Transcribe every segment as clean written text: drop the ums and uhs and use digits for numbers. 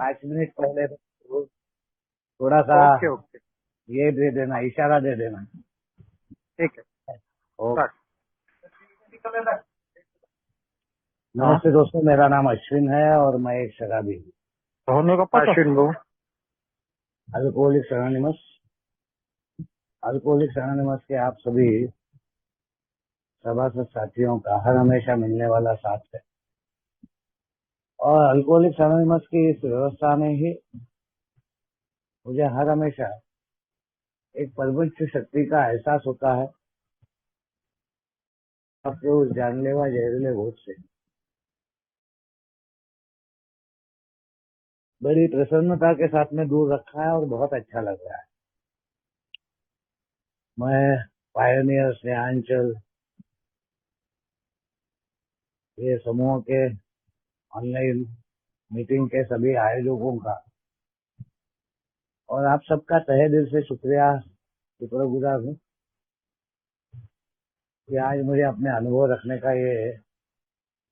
5 minute पहले थोड़ा सा ओके ओके ये दे देना, इशारा दे देना। ठीक है ओके। start। हाँ नमस्ते दोस्तों, मेरा नाम अश्विन है और मैं एक शराबी हूँ, होने का पता अश्विन भाऊ अल्कोहलिक्स एनोनिमस। अल्कोहलिक्स एनोनिमस के आप सभी सभासद साथियों का हर हमेशा मिलने वाला साथ है, और अल्कोहलिक्स एनोनिमस की इस व्यवस्था में ही मुझे हर हमेशा एक परमोच्च शक्ति का एहसास होता है, आपके उस जानलेवा जहरीले भूत से बड़ी प्रसन्नता के साथ में दूर रखा है और बहुत अच्छा लग रहा है। मैं पायोनियर, स्नेहांचल, ये समूह के ऑनलाइन मीटिंग के सभी आयोजकों का और आप सबका तहे दिल से शुक्रगुजार हूँ कि आज मुझे अपने अनुभव रखने का ये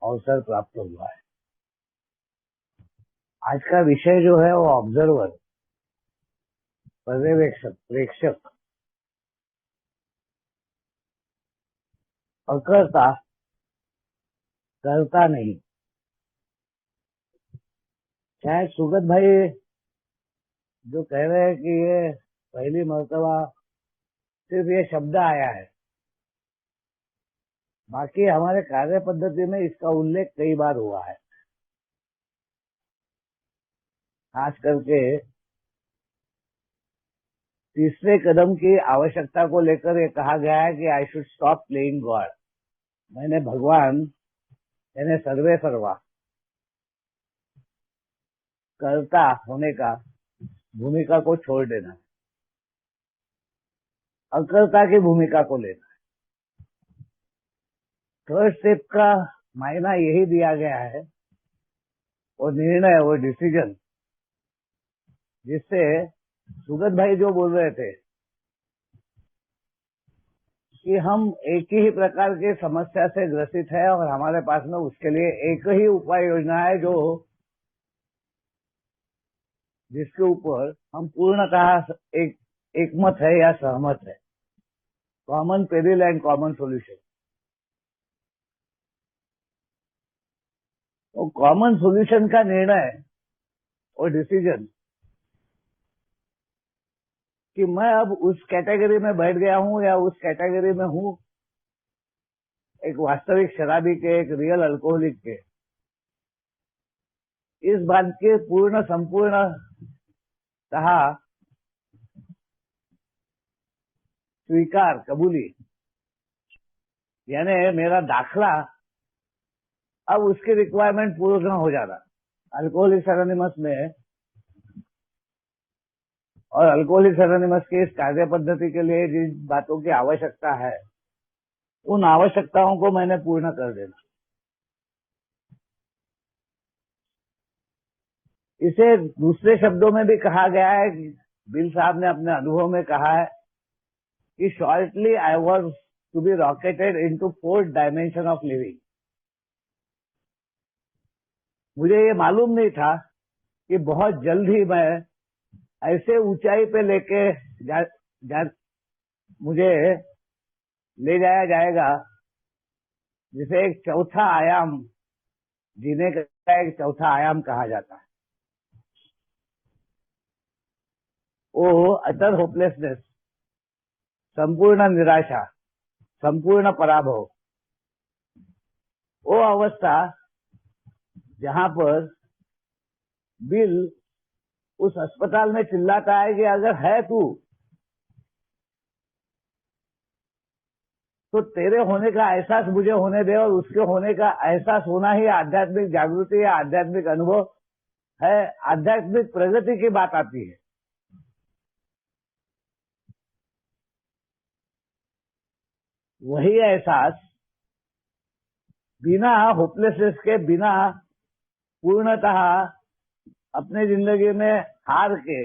अवसर प्राप्त हुआ है। आज का विषय जो है वो ऑब्जर्वर, पर्यवेक्षक, प्रेक्षक, अकर्ता, करता नहीं। शायद सुगत भाई जो कह रहे हैं कि ये पहली मर्तबा सिर्फ ये शब्द आया है, बाकी हमारे कार्य पद्धति में इसका उल्लेख कई बार हुआ है। खास करके तीसरे कदम की आवश्यकता को लेकर ये कहा गया है कि I should stop playing God. मैंने भगवान यानी सर्वे सर्वा कर्ता होने का भूमिका को छोड़ देना, अकर्ता की भूमिका को लेना। थर्ड स्टेप का मायना यही दिया गया है, वो निर्णय, वो डिसीजन, जिससे सुगत भाई जो बोल रहे थे कि हम एक ही प्रकार की समस्या से ग्रसित है और हमारे पास में उसके लिए एक ही उपाय योजना है जो जिसके ऊपर हम पूर्णतः एकमत है या सहमत है। Common peril and common solution. तो कॉमन सॉल्यूशन का निर्णय और डिसीजन कि मैं अब उस कैटेगरी में बैठ गया हूं या उस कैटेगरी में हूं, एक वास्तविक शराबी के, एक रियल अल्कोहलिक के, इस बात के संपूर्णतः स्वीकार, कबूली, यानी मेरा दाखला अब उसकी रिक्वायरमेंट पूर्ण हो जाना। अल्कोहलिक्स एनोनिमस में और अल्कोहलिक्स एनोनिमस की इस कार्य पद्धति के लिए जिन बातों की आवश्यकता है, उन आवश्यकताओं को मैंने पूर्ण कर देना। इसे दूसरे शब्दों में भी कहा गया है, बिल साहब ने अपने अनुभव में कहा है कि shortly I was to be rocketed into 4th dimension of living. मुझे ये मालूम नहीं था कि बहुत जल्द ही मैं ऐसे ऊंचाई पे लेके मुझे ले जाया जाएगा जिसे एक चौथा आयाम, जीने का एक चौथा आयाम कहा जाता है। वो अटर होपलेसनेस, संपूर्ण निराशा, संपूर्ण पराभव, वो अवस्था जहां पर बिल उस अस्पताल में चिल्लाता है कि अगर है तू तो तेरे होने का एहसास मुझे होने दे, और उसके होने का एहसास होना ही आध्यात्मिक जागृति या आध्यात्मिक अनुभव है, आध्यात्मिक प्रगति की बात आती है। वही एहसास बिना होपलेसनेस के, बिना पूर्णतः अपने जिंदगी में हार के,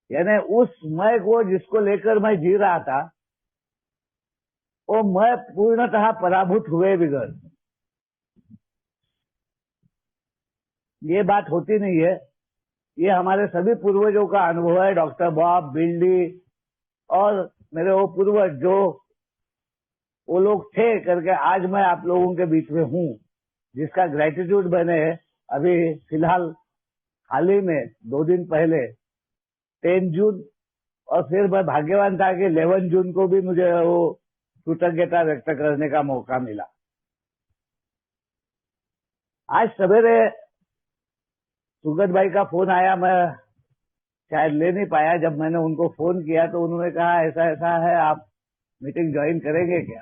यानी उस मैं को जिसको लेकर मैं जी रहा था, वो मैं पूर्णतः पराभूत हुए बिगड़ ये बात होती नहीं है। ये हमारे सभी पूर्वजों का अनुभव है, डॉक्टर बॉब, बिल्डी और मेरे वो पूर्वज जो वो लोग थे करके आज मैं आप लोगों के बीच में हूँ, जिसका ग्रेटिट्यूड मैंने अभी फिलहाल हाल ही में 2 दिन पहले 10 जून, और फिर मैं भाग्यवान था कि 11 जून को भी मुझे वो कृतज्ञता व्यक्त करने का मौका मिला। आज सवेरे सुगत भाई का फोन आया, मैं शायद ले नहीं पाया। जब मैंने उनको फोन किया तो उन्होंने कहा ऐसा ऐसा है, आप मीटिंग ज्वाइन करेंगे क्या,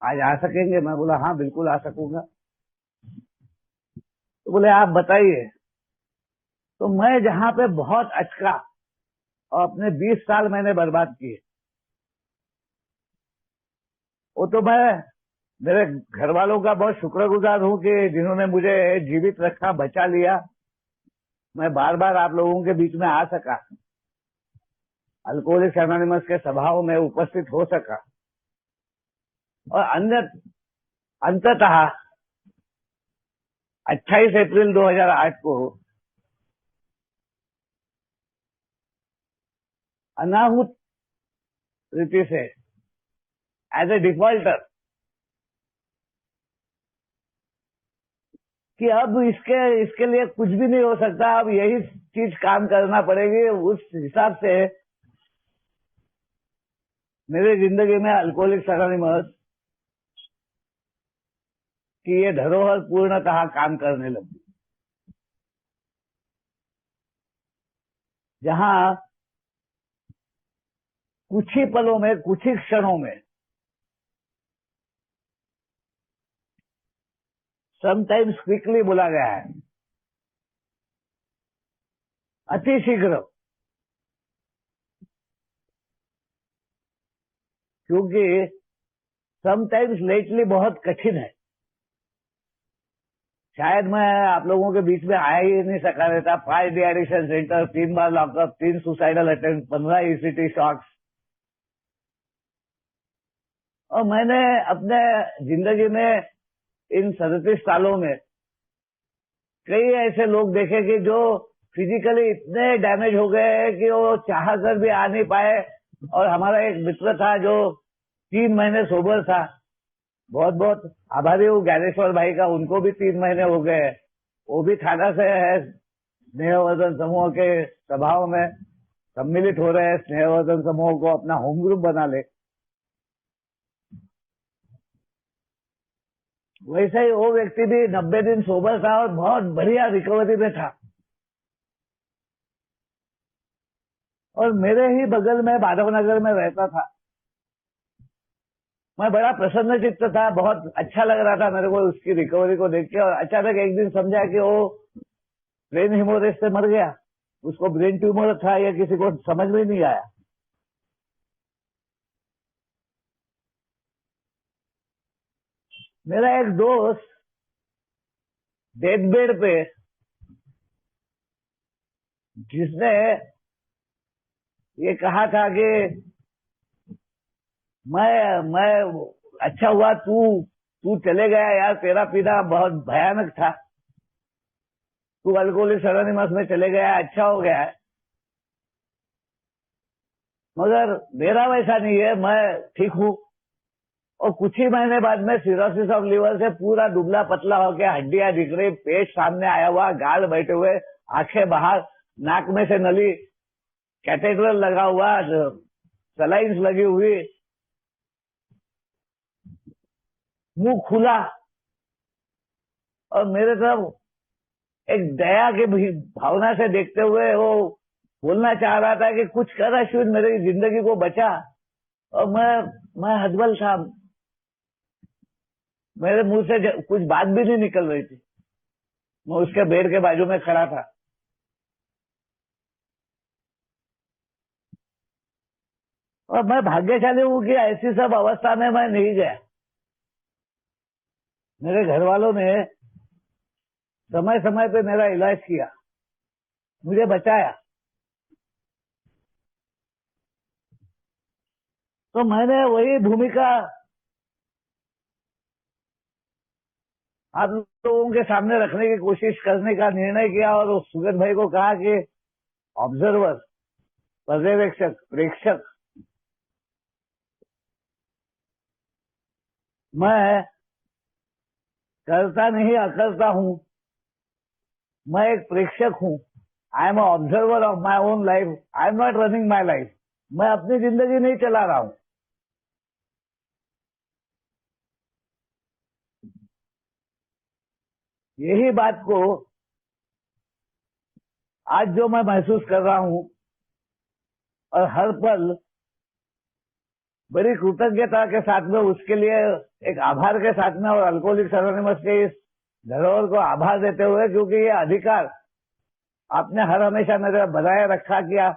आज आ सकेंगे? मैं बोला हाँ बिल्कुल आ सकूंगा। तो बोले आप बताइए। तो मैं जहां पे बहुत अटका और अपने 20 साल मैंने बर्बाद किए, वो तो मैं मेरे घर वालों का बहुत शुक्रगुजार हूं कि जिन्होंने मुझे जीवित रखा, बचा लिया। मैं बार बार आप लोगों के बीच में आ सका, अल्कोहलिक्स एनोनिमस के सभाओं में उपस्थित हो सका। और अंततः 28 अप्रैल 2008 को अनाहुत रीति से एज ए डिफॉल्टर कि अब इसके लिए कुछ भी नहीं हो सकता, अब यही चीज काम करना पड़ेगी, उस हिसाब से मेरी जिंदगी में अल्कोहलिक्स एनोनिमस की ये धरोहर पूर्णतः काम करने लगी। जहां कुछ ही पलों में, कुछ ही क्षणों में, समटाइम्स क्विकली बोला गया है, अति शीघ्र, क्योंकि समटाइम्स लेटली बहुत कठिन है। शायद मैं आप लोगों के बीच में आया ही नहीं सका रहता। 5 डी एडिक्शन सेंटर, 3 बार lockup, 3 suicidal attempt, 15 ECT shocks. और मैंने अपने जिंदगी में इन 37 सालों में कई ऐसे लोग देखे कि जो फिजिकली इतने डैमेज हो गए हैं कि वो चाह कर भी आ नहीं पाए। और हमारा एक मित्र था जो 3 महीने सोबर था, बहुत बहुत आभारी हूँ ज्ञानेश्वर भाई का, उनको भी 3 महीने हो गए। वो भी थाना से है, स्नेहवर्धन समूह के सभाओं में सम्मिलित हो रहे हैं। स्नेहवर्धन समूह को अपना होम ग्रुप बना ले। वैसे ही वो व्यक्ति भी 90 दिन सोबर था और बहुत बढ़िया रिकवरी में था। और मेरे ही बगल में माधवनगर में रहता था। मैं बड़ा प्रसन्न चित्त था, बहुत अच्छा लग रहा था मेरे को उसकी रिकवरी को देख के। और अचानक एक दिन समझा कि वो ब्रेन हेमोरेज से मर गया। उसको ब्रेन ट्यूमर था, या किसी को समझ में नहीं आया। मेरा एक दोस्त डेथ बेड पे, जिसने ये कहा था कि मैं अच्छा हुआ तू तू चले गया यार, तेरा पीना बहुत भयानक था, तू अल्कोहलिक्स एनोनिमस में चले गया, अच्छा हो गया है। मगर मेरा वैसा नहीं है, मैं ठीक हूँ। और कुछ ही महीने बाद में सिरोसिस ऑफ लीवर से पूरा दुबला पतला होकर, हड्डियां दिख रही, पेट सामने आया हुआ, गाल बैठे हुए, आंखें बाहर, नाक में से नली, कैथेड्रल लगा हुआ, सलाइंस लगी हुई, मुंह खुला। और मेरे तरफ एक दया की भावना से देखते हुए वो बोलना चाह रहा था कि कुछ कर अश्विन, मेरी जिंदगी को बचा। और मैं हतबल था, मेरे मुंह से कुछ बात भी नहीं निकल रही थी। मैं उसके बेड के बाजू में खड़ा था। और मैं भाग्यशाली हूं कि ऐसी सब अवस्था में मैं नहीं गया। मेरे घर वालों ने समय समय पे मेरा इलाज किया, मुझे बचाया। तो मैंने वही भूमिका आप लोगों के सामने रखने की कोशिश करने का निर्णय किया और उस सुगत भाई को कहा कि ऑब्जर्वर, पर्यवेक्षक, प्रेक्षक। मैं करता नहीं अकरता हूं, मैं एक प्रेक्षक हूं। I am observer of my own life, I am not running my life. मैं अपनी जिंदगी नहीं चला रहा हूं। यही बात को आज जो मैं महसूस कर रहा हूं और हर पल बड़ी कृतज्ञता के साथ में उसके लिए एक आभार के साथ में और अल्कोहलिक्स एनोनिमस के इस धरोहर को आभार देते हुए, क्योंकि ये अधिकार आपने हर हमेशा मेरे बनाए रखा किया,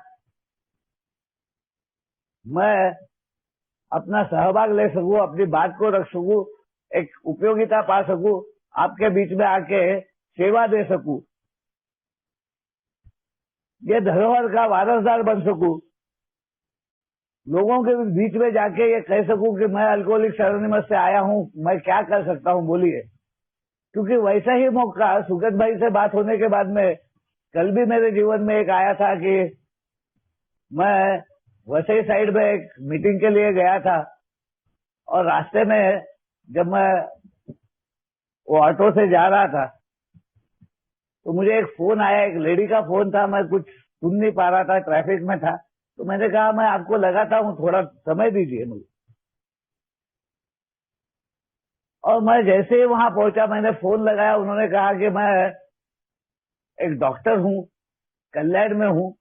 मैं अपना सहभाग ले सकूं, अपनी बात को रख सकूं, एक उपयोगिता पा सकूं, आपके बीच में आके सेवा दे सकूं, ये धरोहर का वारसदार बन सकूं, लोगों के बीच में जाके ये कह सकूं कि मैं अल्कोहलिक्स एनोनिमस से आया हूं, मैं क्या कर सकता हूं, बोलिए। क्योंकि वैसा ही मौका सुगत भाई से बात होने के बाद में कल भी मेरे जीवन में एक आया था कि मैं वसई साइड में एक मीटिंग के लिए गया था और रास्ते में जब मैं वो ऑटो से जा रहा था तो मुझे एक फोन आया, एक लेडी का फोन था, मैं कुछ सुन नहीं पा रहा था, ट्रैफिक में था, तो मैंने कहा मैं आपको लगाता हूँ, थोड़ा समय दीजिए मुझे। और मैं जैसे ही वहां पहुंचा मैंने फोन लगाया, उन्होंने कहा कि मैं एक डॉक्टर हूँ, कल्याण में हूँ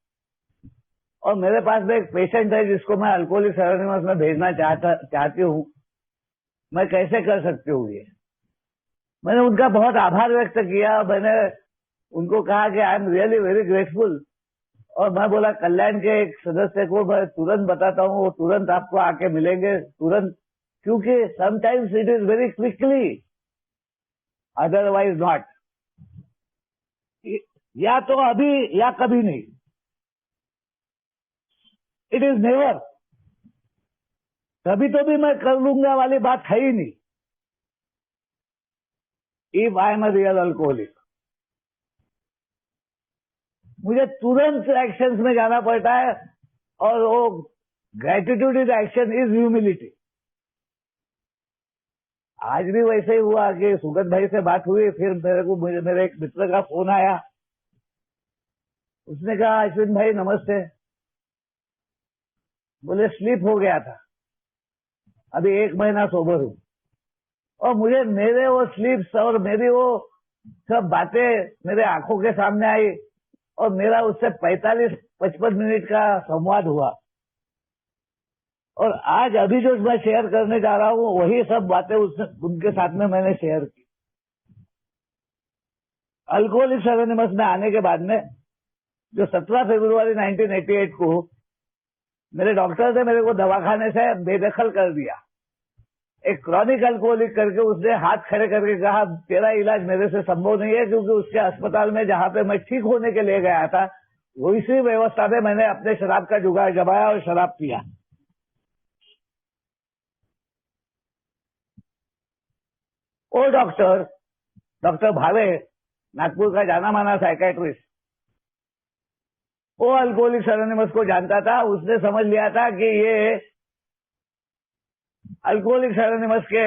और मेरे पास में एक पेशेंट है जिसको मैं अल्कोहलिक्स एनोनिमस में भेजना चाहती हूँ, मैं कैसे कर सकती हूँ ये। मैंने उनका बहुत आभार व्यक्त किया, मैंने उनको कहा कि I am really very grateful, और मैं बोला कल्याण के एक सदस्य को मैं तुरंत बताता हूँ, वो तुरंत आपको आके मिलेंगे, तुरंत, क्योंकि sometimes it is very quickly, otherwise not. या तो अभी या कभी नहीं, इट इज नेवर। कभी तो भी मैं कर लूंगा वाली बात है ही नहीं। If I am a real alcoholic, मुझे तुरंत एक्शंस में जाना पड़ता है, और वो gratitude is action is humility. आज भी वैसे ही हुआ कि सुगत भाई से बात हुई, फिर मेरे एक मित्र का फोन आया, उसने कहा अश्विन भाई नमस्ते, बोले स्लीप हो गया था, अभी 1 महीना सोबर हूं। और मुझे मेरे वो स्लीप्स और मेरी वो सब बातें मेरे आंखों के सामने आई और मेरा उससे 45-55 मिनट का संवाद हुआ। और आज अभी जो मैं शेयर करने जा रहा हूँ वही सब बातें उनके साथ में मैंने शेयर की। अल्कोहलिक्स एनोनिमस में आने के बाद में जो 17 फरवरी 1988 को मेरे डॉक्टर ने मेरे को दवाखाने से बेदखल कर दिया, एक क्रॉनिक अल्कोहलिक करके उसने हाथ खड़े करके कहा तेरा इलाज मेरे से संभव नहीं है, क्योंकि उसके अस्पताल में जहां पे मैं ठीक होने के लिए गया था वैसी व्यवस्था में मैंने अपने शराब का जुगाड़ जमाया और शराब पिया। वो डॉक्टर भावे, नागपुर का जाना माना साइकेट्रिस्ट, वो अल्कोहलिक्स एनोनिमस को जानता था, उसने समझ लिया था कि ये अल्कोहलिक्स एनोनिमस के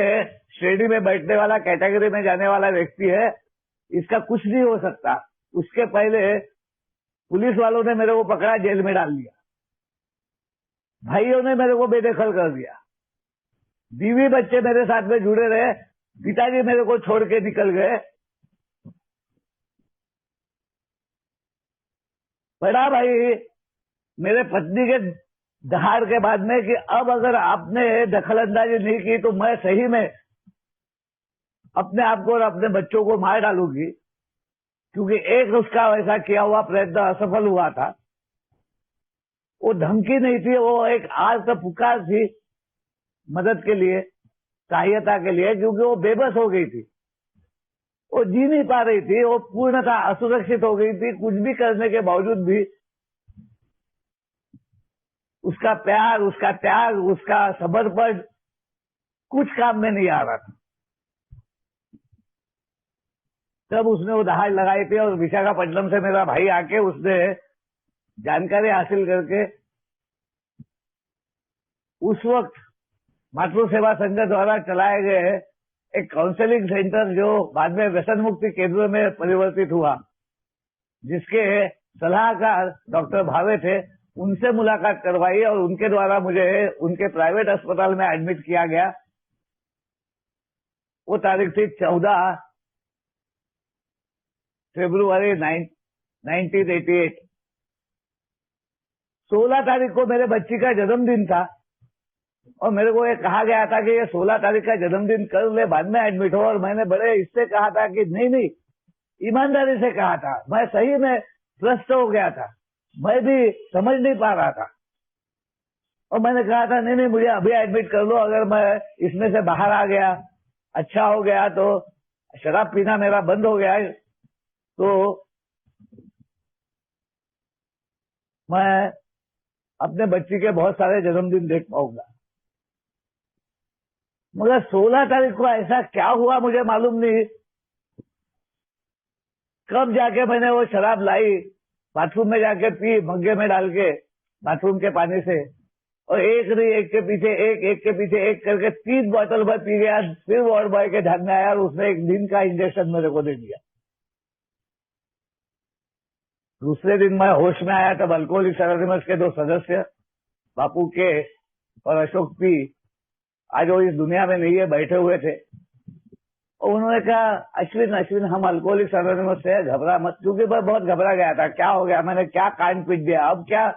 श्रेणी में बैठने वाला, कैटेगरी में जाने वाला व्यक्ति है, इसका कुछ नहीं हो सकता। उसके पहले पुलिस वालों ने मेरे को पकड़ा, जेल में डाल दिया, भाइयों ने मेरे को बेदखल कर दिया, बीवी बच्चे मेरे साथ में जुड़े रहे, पिताजी मेरे को छोड़ के निकल गए। बड़ा भाई मेरे पत्नी के दहाड़ के बाद में कि अब अगर आपने दखल अंदाजी नहीं की तो मैं सही में अपने आप को और अपने बच्चों को मार डालूंगी, क्योंकि एक उसका वैसा किया हुआ प्रयत्न असफल हुआ था। वो धमकी नहीं थी, वो एक आर्त पुकार थी मदद के लिए, सहायता के लिए, क्योंकि वो बेबस हो गई थी, वो जी नहीं पा रही थी, वो पूर्णतः असुरक्षित हो गई थी। कुछ भी करने के बावजूद भी उसका प्यार, उसका त्याग, उसका समर्पण कुछ काम में नहीं आ रहा था। तब उसने वो दहाड़ लगाई थी और विशाखापट्टनम से मेरा भाई आके उसने जानकारी हासिल करके उस वक्त मातृ सेवा संघ द्वारा चलाए गए एक काउंसलिंग सेंटर जो बाद में व्यसन मुक्ति केंद्र में परिवर्तित हुआ, जिसके सलाहकार डॉक्टर भावे थे, उनसे मुलाकात करवाई और उनके द्वारा मुझे उनके प्राइवेट अस्पताल में एडमिट किया गया। वो तारीख थी 14 फरवरी 1988। 16 तारीख को मेरे बच्ची का जन्मदिन था और मेरे को ये कहा गया था कि ये 16 तारीख का जन्मदिन कर ले, बाद में एडमिट हो। और मैंने बड़े इससे कहा था कि नहीं, ईमानदारी से कहा था। मैं सही में त्रस्त हो गया था, मैं भी समझ नहीं पा रहा था और मैंने कहा था नहीं, मुझे अभी एडमिट कर लो। अगर मैं इसमें से बाहर आ गया, अच्छा हो गया, तो शराब पीना मेरा बंद हो गया तो मैं अपने बच्ची के बहुत सारे जन्मदिन देख पाऊंगा। मगर 16 तारीख को ऐसा क्या हुआ मुझे मालूम नहीं। कब जाके मैंने वो शराब लाई, बाथरूम में जाके पी, मग्गे में डाल के बाथरूम के पानी से, और एक नहीं, एक के पीछे एक के पीछे एक करके 3 बोतल में पी गया। फिर वार्ड बॉय के ध्यान में आया और उसने एक दिन का इंजेक्शन मेरे को दे दिया। दूसरे दिन मैं होश में आया तब अल्कोहलिक्स एनोनिमस के 2 सदस्य बापू के और अशोक पी, आज वो इस दुनिया में नहीं है, बैठे हुए थे और उन्होंने कहा अश्विन हम अल्कोहलिक्स एनोनिमस से, घबरा मत। क्योंकि मैं बहुत घबरा गया था, क्या हो गया, मैंने क्या कांड पीट दिया, अब क्या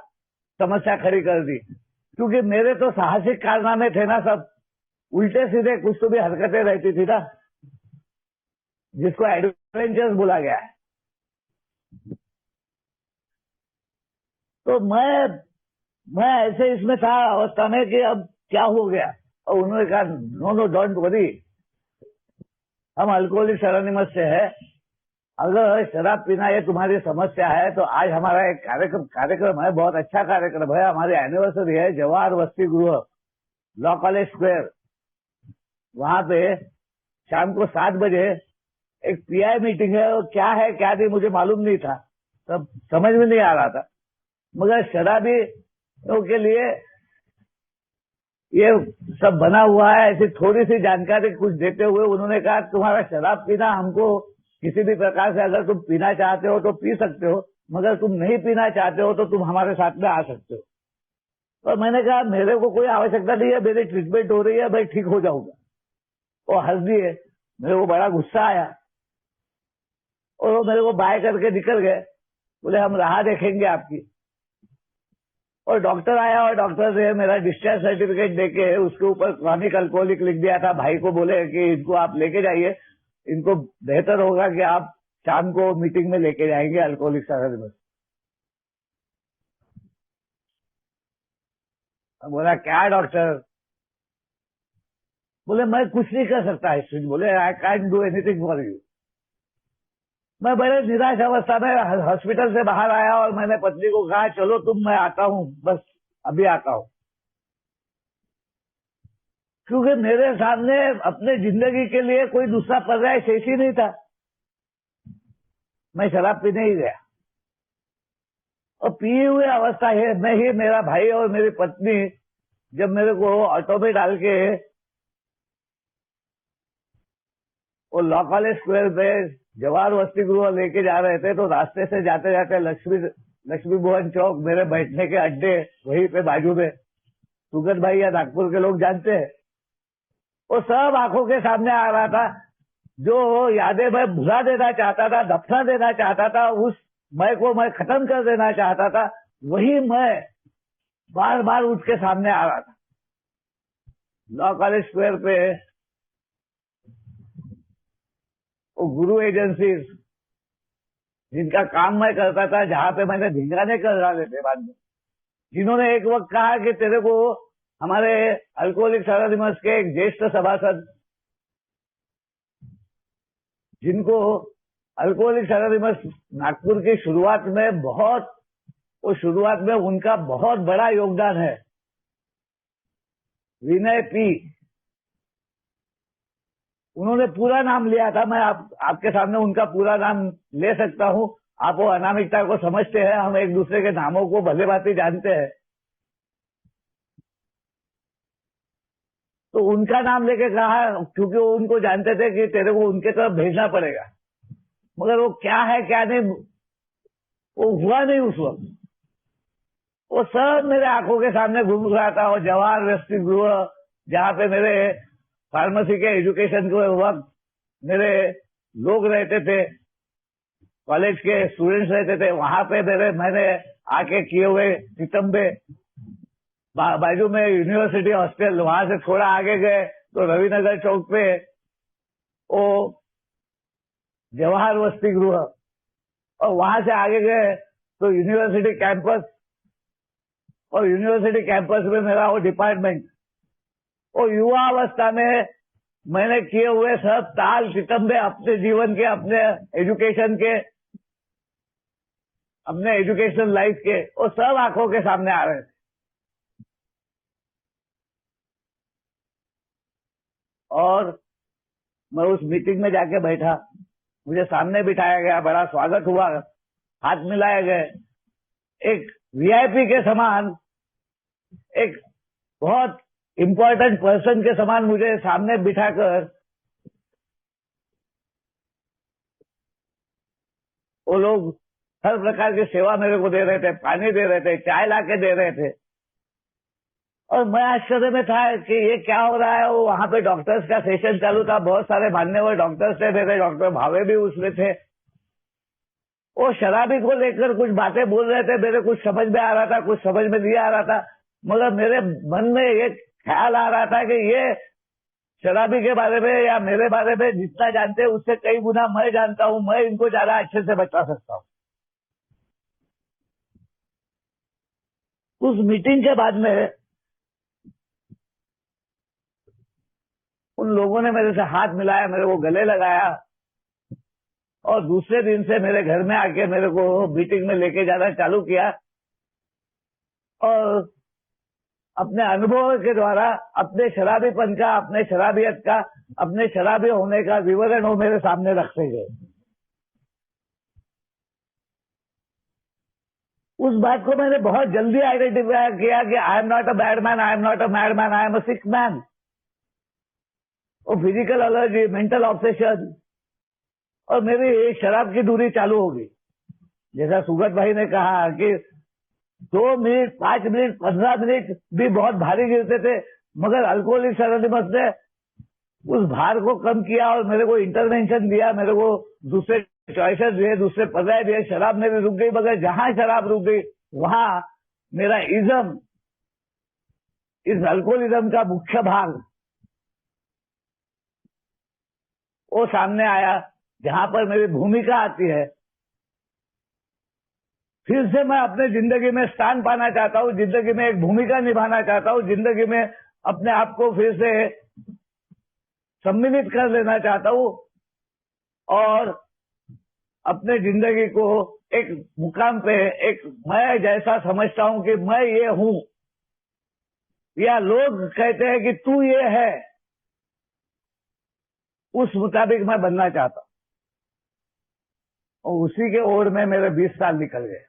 समस्या खड़ी कर दी। क्योंकि मेरे तो साहसिक कारनामे थे ना, सब उल्टे सीधे कुछ तो भी हरकतें रहती थी ना, जिसको एडवेंचर्स बोला गया है। तो मैं ऐसे इसमें था अवस्था में कि अब क्या हो गया। और उन्होंने कहा नो डोंट वरी, हम अल्कोहलिक्स एनोनिमस से है, अगर शराब पीना ये तुम्हारी समस्या है तो आज हमारा एक कार्यक्रम है, बहुत अच्छा कार्यक्रम है, हमारी एनिवर्सरी है, जवाहर वसति गृह, लॉ कॉलेज स्क्वायर, वहां पे शाम को 7 बजे एक पीआई मीटिंग है। और क्या है क्या नहीं मुझे मालूम नहीं था, तब समझ में नहीं आ रहा था। मगर शराबियों के लिए ये सब बना हुआ है, ऐसी थोड़ी सी जानकारी कुछ देते हुए उन्होंने कहा तुम्हारा शराब पीना, हमको किसी भी प्रकार से अगर तुम पीना चाहते हो तो पी सकते हो, मगर तुम नहीं पीना चाहते हो तो तुम हमारे साथ में आ सकते हो। और मैंने कहा मेरे को कोई आवश्यकता नहीं है, मेरी ट्रीटमेंट हो रही है, मैं ठीक हो जाऊंगा। वो हंस दिए, मेरे को बड़ा गुस्सा आया और वो मेरे को बाय करके निकल गए, बोले हम राह देखेंगे आपकी। और डॉक्टर आया और डॉक्टर ने मेरा डिस्चार्ज सर्टिफिकेट देके उसके ऊपर क्रॉनिक अल्कोहलिक लिख दिया था। भाई को बोले कि इनको आप लेके जाइए, इनको बेहतर होगा कि आप शाम को मीटिंग में लेके जाएंगे अल्कोहलिक्स एनोनिमस। बोला क्या डॉक्टर? बोले मैं कुछ नहीं कर सकता इस, बोले I can't do anything for you. मैं बड़े निराश अवस्था में हॉस्पिटल से बाहर आया और मैंने पत्नी को कहा चलो तुम, मैं आता हूं, बस अभी आता हूं। क्योंकि मेरे सामने अपने जिंदगी के लिए कोई दूसरा पर्याय शेष ही नहीं था। मैं शराब पीने ही गया और पिए हुए अवस्था है मैं ही, मेरा भाई और मेरी पत्नी जब मेरे को ऑटो में डाल के वो लॉ कॉलेज स्क्वायर पे जवाहर वसति गृह लेके जा रहे थे, तो रास्ते से जाते जाते लक्ष्मी भुवन चौक, मेरे बैठने के अड्डे वहीं पे बाजू में, सुगत भाई या नागपुर के लोग जानते हैं, वो सब आंखों के सामने आ रहा था। जो यादें मैं भुला देना चाहता था, दफना देना चाहता था, उस मैं को मैं खत्म कर देना चाहता था, वही मैं बार बार उठ के सामने आ रहा था। लॉ कॉलेज स्क्वायर पे वो गुरु एजेंसीज जिनका काम मैं करता था, जहां पे मैंने धिंगाने कर डाले थे बाद में, जिन्होंने एक वक्त कहा कि तेरे को हमारे अल्कोहलिक्स एनोनिमस के एक ज्येष्ठ सभासद, जिनको अल्कोहलिक्स एनोनिमस नागपुर की शुरुआत में शुरुआत में उनका बहुत बड़ा योगदान है, विनय पी, उन्होंने पूरा नाम लिया था। मैं आपके सामने उनका पूरा नाम ले सकता हूं। आप वो अनामिकता को समझते हैं, हम एक दूसरे के नामों को भले भांति जानते हैं। तो उनका नाम लेके कहा, क्योंकि वो उनको जानते थे कि तेरे को उनके तरफ भेजना पड़ेगा। मगर वो क्या है क्या नहीं, वो हुआ नहीं उस वक्त। वो सब मेरे आंखों के सामने घूम रहा था। और जवाहर वसति गृह, जहाँ पे मेरे फार्मेसी के एजुकेशन के वक्त मेरे लोग रहते थे, कॉलेज के स्टूडेंट्स रहते थे, वहां पे मैंने आके किए हुए सितंबे, बाजू में यूनिवर्सिटी हॉस्टल, वहां से थोड़ा आगे गए तो रविनगर चौक पे वो जवाहर वसति गृह, और वहां से आगे गए तो यूनिवर्सिटी कैंपस, और यूनिवर्सिटी कैंपस में मेरा वो डिपार्टमेंट। और युवा अवस्था में मैंने किए हुए सब ताल सितंबे अपने जीवन के, अपने एजुकेशन के, अपने एजुकेशनल लाइफ के, वो सब आंखों के सामने आ रहे थे। और मैं उस मीटिंग में जाके बैठा, मुझे सामने बिठाया गया, बड़ा स्वागत हुआ, हाथ मिलाए गए। एक वीआईपी के समान, एक बहुत इम्पोर्टेंट पर्सन के समान मुझे सामने बिठाकर वो लोग हर प्रकार की सेवा मेरे को दे रहे थे, पानी दे रहे थे, चाय लाके दे रहे थे। और मैं आश्चर्य में था कि ये क्या हो रहा है। वो वहां पे डॉक्टर्स का सेशन चालू था, बहुत सारे मान्यवर डॉक्टर्स थे, मेरे डॉक्टर भावे भी उसमें थे। वो शराबी को लेकर कुछ बातें बोल रहे थे, मेरे कुछ समझ में आ रहा था, कुछ समझ में नहीं आ रहा था। मगर मेरे मन में ये ख्याल आ रहा था कि ये शराबी के बारे में या मेरे बारे में जितना जानते हैं उससे कई गुना मैं जानता हूं, मैं इनको ज्यादा अच्छे से बता सकता हूं। उस मीटिंग के बाद में उन लोगों ने मेरे से हाथ मिलाया, मेरे को गले लगाया, और दूसरे दिन से मेरे घर में आके मेरे को मीटिंग में लेके जाना चालू किया। और अपने अनुभव के द्वारा अपने शराबीपन का, अपने शराबियत का, अपने शराबी होने का विवरण वो मेरे सामने रखते गए। उस बात को मैंने बहुत जल्दी आइडेंटिफाई किया कि I am not a bad man, I am not a mad man, I am a sick man. वो फिजिकल एलर्जी, मेंटल ऑब्सेशन, और मेरी शराब की दूरी चालू हो गई। जैसा सुगत भाई ने कहा कि 2 मिनट, 5 मिनट, 15 मिनट भी बहुत भारी गिरते थे, मगर अल्कोहलिक्स एनोनिमस ने उस भार को कम किया और मेरे को इंटरवेंशन दिया, मेरे को दूसरे चॉइसेस दिए, दूसरे पर्याय दिए। शराब मेरी रुक गई, मगर जहां शराब रुक गई वहां मेरा इज्म, इस अल्कोहलिज्म का मुख्य भाग वो सामने आया, जहां पर मेरी भूमिका आती है। फिर से मैं अपने जिंदगी में स्थान पाना चाहता हूँ, जिंदगी में एक भूमिका निभाना चाहता हूँ, जिंदगी में अपने आप को फिर से सम्मिलित कर लेना चाहता हूँ, और अपने जिंदगी को एक मुकाम पे, एक मैं जैसा समझता हूँ कि मैं ये हूं, या लोग कहते हैं कि तू ये है, उस मुताबिक मैं बनना चाहता हूं। और उसी के ओर में मेरे 20 साल निकल गए।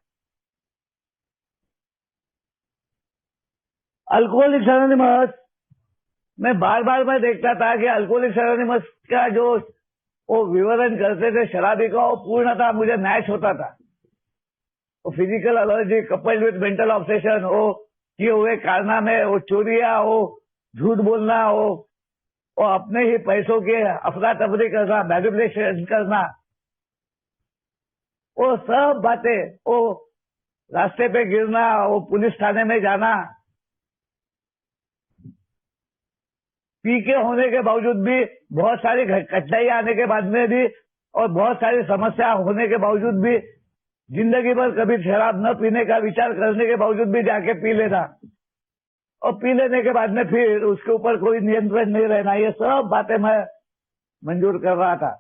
अल्कोहलिक्स एनोनिमस मैं बार बार मैं देखता था कि अल्कोहलिक्स एनोनिमस का जो वो विवरण करते थे शराबी का, वो पूर्णतः मुझे मैच होता था। वो physical allergy coupled with mental obsession, वो किए हुए कारनामे, वो चोरियां, वो झूठ बोलना, वो अपने ही पैसों के अफरा तफरी करना, मैनिपुलेशन करना, वो सब बातें, वो रास्ते पे गिरना, वो पुलिस थाने में जाना, पी के होने के बावजूद भी, बहुत सारी कठिनाई आने के बाद में भी, और बहुत सारी समस्या होने के बावजूद भी, जिंदगी भर कभी शराब न पीने का विचार करने के बावजूद भी जाके पी लेना, और पी लेने के बाद में फिर उसके ऊपर कोई नियंत्रण नहीं रहना, ये सब बातें मैं मंजूर कर रहा था।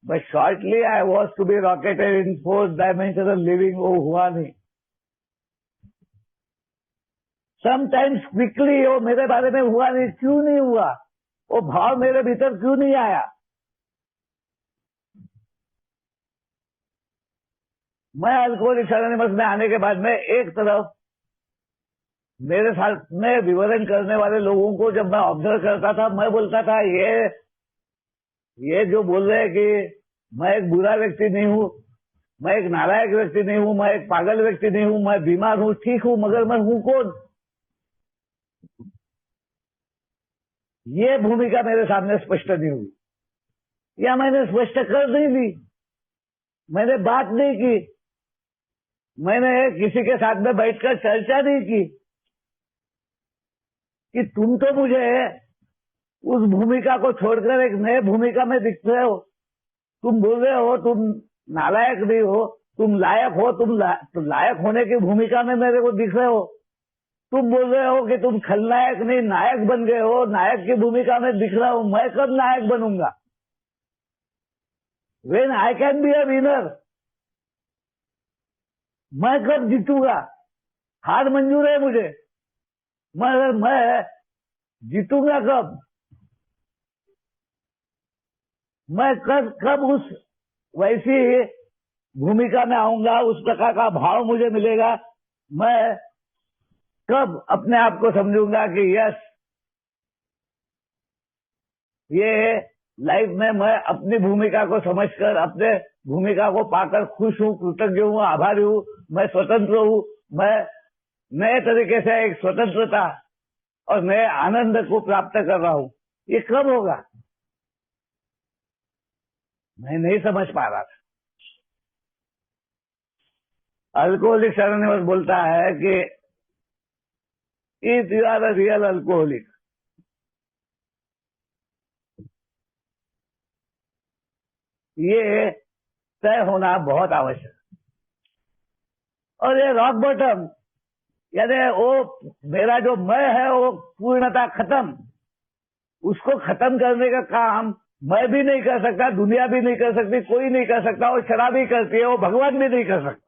But shortly I was to be rocketed in 4th dimensional living, वो हुआ नहीं। समटाइम्स क्विकली वो मेरे बारे में हुआ नहीं। क्यों नहीं हुआ? वो भाव मेरे भीतर क्यों नहीं आया? मैं अल्कोहलिक्स एनोनिमस में आने के बाद में एक तरफ मेरे साथ में विवरण करने वाले लोगों को जब मैं ऑब्जर्व करता था, मैं बोलता था ये जो बोल रहे हैं कि मैं एक बुरा व्यक्ति नहीं हूँ, मैं एक नालायक व्यक्ति नहीं हूँ, मैं एक पागल व्यक्ति नहीं हूँ, मैं बीमार हूँ, ठीक हूँ, मगर मैं हूँ कौन? ये भूमिका मेरे सामने स्पष्ट नहीं हुई, या मैंने स्पष्ट कर नहीं दी, मैंने बात नहीं की, मैंने किसी के साथ में बैठकर चर्चा नहीं की कि तुम तो मुझे उस भूमिका को छोड़कर एक नए भूमिका में दिख रहे हो। तुम बोल रहे हो तुम नालायक नहीं हो, तुम लायक हो, तुम लायक होने की भूमिका में मेरे को दिख रहे हो। तुम बोल रहे हो कि तुम खलनायक नहीं नायक बन गए हो, नायक की भूमिका में दिख रहा हूं। मैं कब नायक बनूंगा? When I can be a winner, मैं कब जीतूंगा? हार मंजूर है मुझे, मगर मैं जीतूंगा कब? मैं कब उस वैसी भूमिका में आऊंगा, उस प्रकार का भाव मुझे मिलेगा? मैं कब अपने आप को समझूंगा कि यस, ये लाइफ में मैं अपनी भूमिका को समझकर, अपने भूमिका को पाकर खुश हूँ, कृतज्ञ हूँ, आभारी हूँ, मैं स्वतंत्र हूँ, मैं नए तरीके से एक स्वतंत्रता और नए आनंद को प्राप्त कर रहा हूँ। ये कब होगा? मैं नहीं समझ पा रहा था। अल्कोहलिक एनोनिमस बोलता है कि if you are a real alcoholic, ये तय होना बहुत आवश्यक। और ये रॉक बॉटम, यानी वो मेरा जो मैं है वो पूर्णता खत्म, उसको खत्म करने का काम मैं भी नहीं कर सकता, दुनिया भी नहीं कर सकती, कोई नहीं कर सकता। वो शराब भी करती है, वो भगवान भी नहीं कर सकता,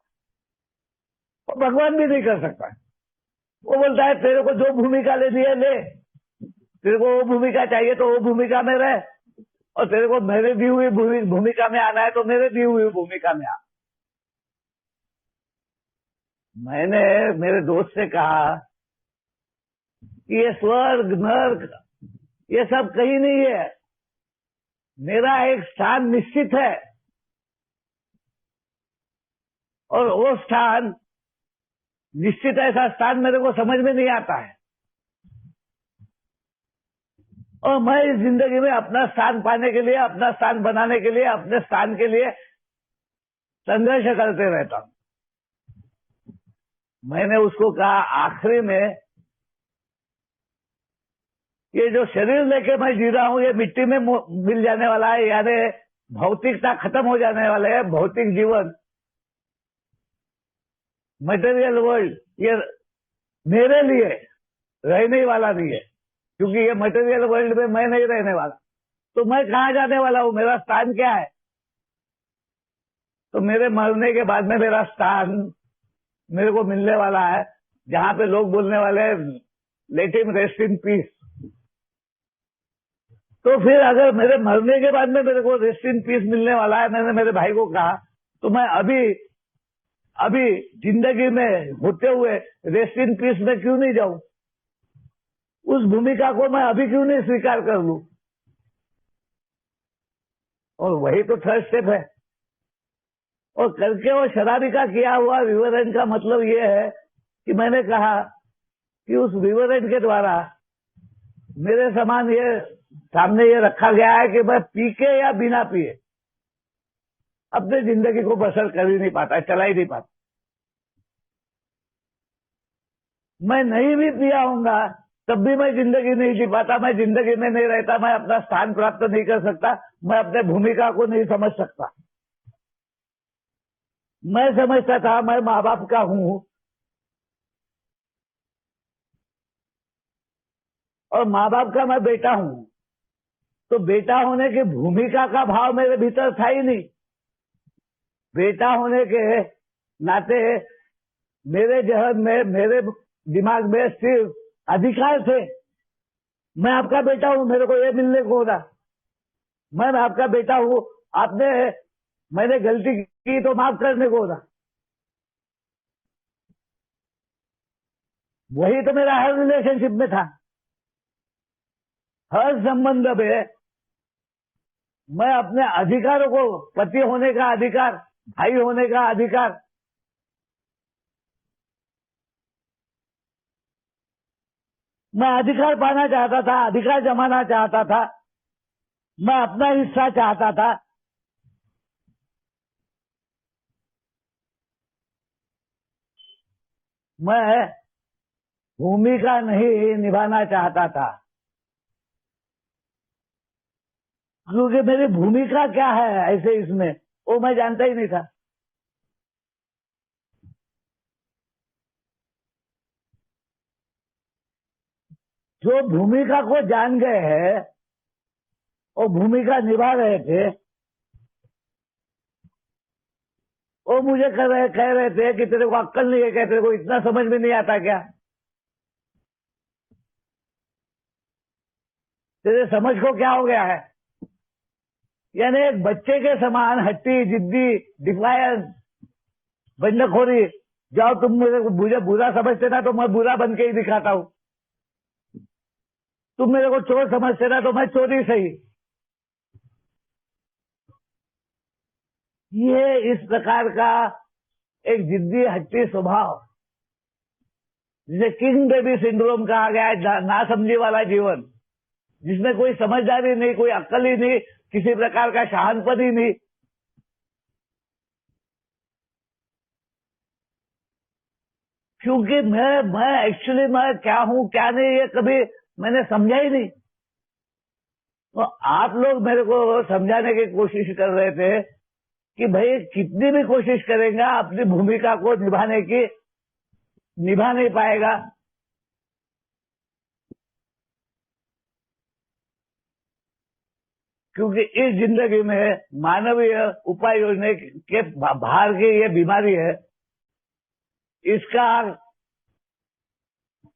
वो भगवान भी नहीं कर सकता। वो बोलता है तेरे को जो भूमिका लेनी है ले, तेरे को वो भूमिका चाहिए तो वो भूमिका में रह, और तेरे को मेरे दी हुई भूमिका में आना है तो मेरे दी हुई भूमिका में आ। मैंने मेरे दोस्त से कहा कि ये स्वर्ग नर्क ये सब कहीं नहीं है, मेरा एक स्थान निश्चित है, और वो स्थान निश्चित ऐसा स्थान मेरे को समझ में नहीं आता है, और मैं इस जिंदगी में अपना स्थान पाने के लिए, अपना स्थान बनाने के लिए, अपने स्थान के लिए संघर्ष करते रहता हूं। मैंने उसको कहा आखिरी में, ये जो शरीर लेके मैं जी रहा हूं ये मिट्टी में मिल जाने वाला है, यानी भौतिकता खत्म हो जाने वाले है। भौतिक जीवन, मटेरियल वर्ल्ड, ये मेरे लिए रहने वाला नहीं है, क्योंकि ये मटेरियल वर्ल्ड में मैं नहीं रहने वाला। तो मैं कहाँ जाने वाला हूँ? मेरा स्थान क्या है? तो मेरे मरने के बाद में मेरा स्थान मेरे को मिलने वाला है, जहां पे लोग बोलने वाले हैं let him rest in peace. तो फिर अगर मेरे मरने के बाद में मेरे को रेस्ट इन पीस मिलने वाला है, मैंने मेरे भाई को कहा, तो मैं अभी जिंदगी में होते हुए रेस्ट इन पीस में क्यों नहीं जाऊं? उस भूमिका को मैं अभी क्यों नहीं स्वीकार कर लूं? और वही तो थर्ड स्टेप है। और करके वो शराबी का किया हुआ विवरण का मतलब ये है कि मैंने कहा कि उस विवरण के द्वारा मेरे समान ये सामने ये रखा गया है कि मैं पी के या बिना पिए अपने जिंदगी को बसर कर ही नहीं पाता, चला ही नहीं पाता। मैं नहीं भी पिया हूंगा तब भी मैं जिंदगी नहीं जी पाता, मैं जिंदगी में नहीं रहता, मैं अपना स्थान प्राप्त नहीं कर सकता, मैं अपने भूमिका को नहीं समझ सकता। मैं समझता था मैं माँ बाप का हूं, और माँ बाप का मैं बेटा हूं, तो बेटा होने की भूमिका का भाव मेरे भीतर था ही नहीं। बेटा होने के नाते मेरे जहन में, मेरे दिमाग में सिर्फ अधिकार थे। मैं आपका बेटा हूं, मेरे को ये मिलने को होगा, मैं आपका बेटा हूं, मैंने गलती की तो माफ करने को होगा। वही तो मेरा हर रिलेशनशिप में था। हर संबंध में मैं अपने अधिकारों को, पति होने का अधिकार, भाई होने का अधिकार, मैं अधिकार पाना चाहता था, अधिकार जमाना चाहता था, मैं अपना हिस्सा चाहता था। मैं भूमिका नहीं निभाना चाहता था, क्योंकि मेरी भूमिका क्या है ऐसे इसमें वो मैं जानता ही नहीं था। जो भूमिका को जान गए हैं और भूमिका निभा रहे थे, वो मुझे कह रहे थे कि तेरे को अक्ल नहीं है क्या, तेरे को इतना समझ में नहीं आता क्या, तेरे समझ को क्या हो गया है। यानी एक बच्चे के समान हट्टी, जिद्दी, डिफायंस, बंडखोरी। जाओ तुम मुझे बुरा समझते ना तो मैं बुरा बन के ही दिखाता हूं, तुम मेरे को चोर समझते ना तो मैं चोरी सही। ये इस प्रकार का एक जिद्दी हट्टी स्वभाव, जिसे किंग बेबी सिंड्रोम कहा गया है, नासमझी वाला जीवन, जिसमें कोई समझदारी नहीं, कोई अक्ल ही नहीं, किसी प्रकार का शहानपन ही नहीं। क्योंकि मैं एक्चुअली मैं क्या हूं क्या नहीं ये कभी मैंने समझा ही नहीं। तो आप लोग मेरे को समझाने की कोशिश कर रहे थे कि भाई कितनी भी कोशिश करेगा अपनी भूमिका को निभाने की, निभा नहीं पाएगा। क्योंकि इस जिंदगी में मानवीय उपाय योजना के बाहर की ये बीमारी है, इसका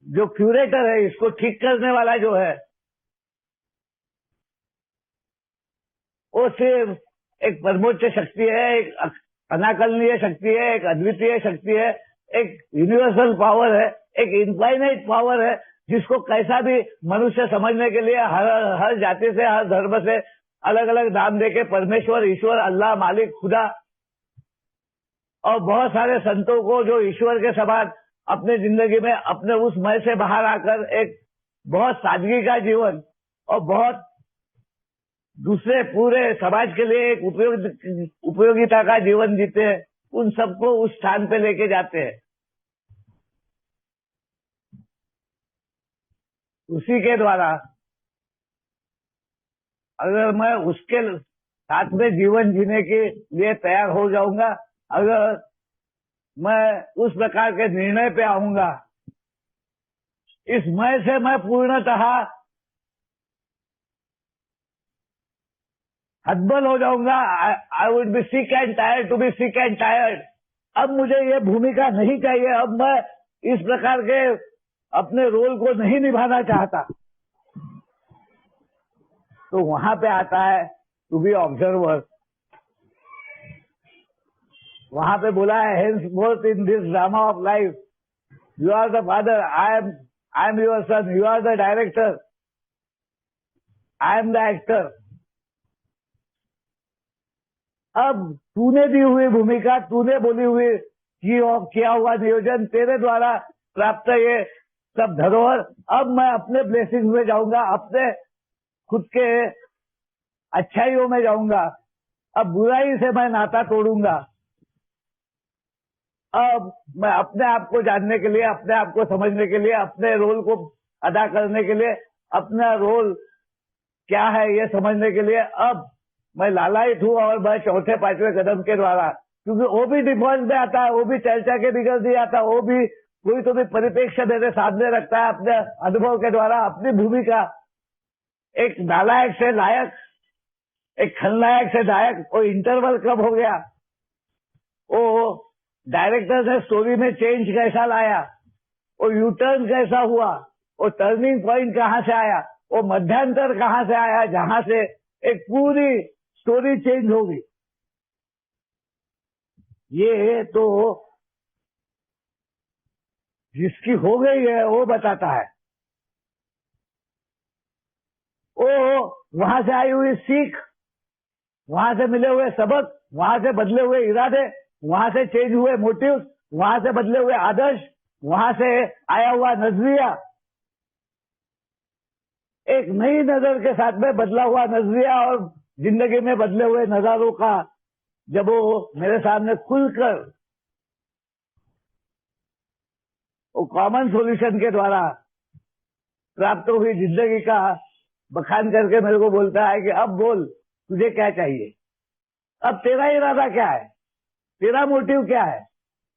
जो क्यूरेटर है, इसको ठीक करने वाला जो है, वो सिर्फ एक परमोच्च शक्ति है, एक अनाकलनीय शक्ति है, एक अद्वितीय शक्ति है, एक यूनिवर्सल पावर है, एक इनफाइनाइट पावर है, जिसको कैसा भी मनुष्य समझने के लिए हर जाति से, हर धर्म से अलग अलग नाम देके परमेश्वर, ईश्वर, अल्लाह, मालिक, खुदा और बहुत सारे संतों को जो ईश्वर के समान अपने जिंदगी में अपने उस मय से बाहर आकर एक बहुत सादगी का जीवन और बहुत दूसरे पूरे समाज के लिए एक उपयोगिता का जीवन जीते हैं, उन सबको उस स्थान पे लेके जाते हैं। उसी के द्वारा अगर मैं उसके साथ में जीवन जीने के लिए तैयार हो जाऊंगा, अगर मैं उस प्रकार के निर्णय पे आऊंगा, इस मय से मैं पूर्णतः हतबल हो जाऊंगा। I would be sick and tired to be sick and tired. अब मुझे ये भूमिका नहीं चाहिए, अब मैं इस प्रकार के अपने रोल को नहीं निभाना चाहता। तो वहां पे आता है टू बी ऑब्जर्वर। वहां पे बोला है, henceforth in this drama of life you are the father, I am your son, you are the director, I am the actor. अब तूने दी हुई भूमिका, तूने बोली हुई किया हुआ नियोजन, तेरे द्वारा प्राप्त ये सब धरोहर, अब मैं अपने ब्लेसिंग में जाऊंगा, अपने खुद के अच्छाइयों में जाऊंगा। अब बुराई से मैं नाता तोड़ूंगा। अब मैं अपने आप को जानने के लिए, अपने आप को समझने के लिए, अपने रोल को अदा करने के लिए, अपना रोल क्या है ये समझने के लिए अब मैं लालायित हूं। और मैं चौथे पांचवें कदम के द्वारा, क्योंकि वो भी डिफॉल्ट में आता है, वो भी चर्चा के बिगड़ दिया आता है, वो भी कोई तो भी परिप्रेक्ष्य मेरे सामने रखता है अपने अनुभव के द्वारा अपनी भूमिका। एक नालायक से लायक, एक खलनायक से नायक, वो इंटरवल कब हो गया, वो डायरेक्टर ने स्टोरी में चेंज कैसा लाया, वो यू टर्न कैसा हुआ, वो टर्निंग पॉइंट कहां से आया, वो मध्यांतर कहां से आया जहां से एक पूरी स्टोरी चेंज होगी। ये तो जिसकी हो गई है वो बताता है। वो वहां से आई हुई सीख, वहां से मिले हुए सबक, वहां से बदले हुए इरादे, वहां से चेंज हुए मोटिव्स, वहां से बदले हुए आदर्श, वहां से आया हुआ नजरिया, एक नई नजर के साथ में बदला हुआ नजरिया और जिंदगी में बदले हुए नजारों का जब वो मेरे सामने खुलकर वो कॉमन सॉल्यूशन के द्वारा प्राप्त हुई जिंदगी का बखान करके मेरे को बोलता है कि अब बोल तुझे क्या चाहिए, अब तेरा इरादा क्या है, तेरा मोटिव क्या है,